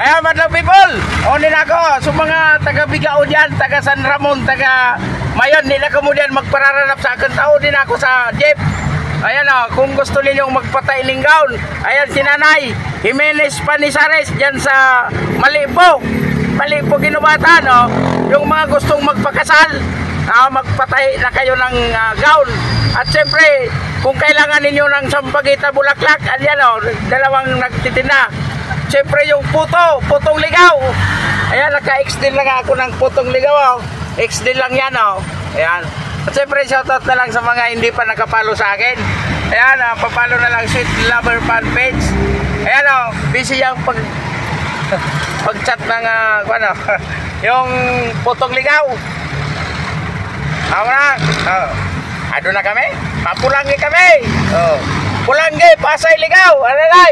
Ayan, madlang people. Onin ako. So mga taga Bigao dyan, taga San Ramon, taga Mayon, nila kemudian magpararanap sa akin tao din ako sa jeep. Ayan o, kung gusto ninyong magpatay ng gown. Ayan si Nanay Jimenez Panisares dyan sa Malipo. Malipo Ginubatan o. Yung mga gustong magpakasal, magpatay na kayo ng gown. At siyempre, kung kailangan ninyo ng Sampaguita Bulaklak, ayan o, dalawang nagtitinda. Siyempre yung putong ligaw. Ayan, naka-extend lang ako ng putong ligaw o. Extend lang yan o. Ayan. At siyempre, shoutout na lang sa mga hindi pa nakapalo sa akin. Ayan, papalo na lang Sweet Lover fan page. Ayan o, busy yung pag-chat ng yung putong ligaw. Awa na. Ano na kami? Papulangi kami. Pulanggi, Pasay ligaw. Ano na?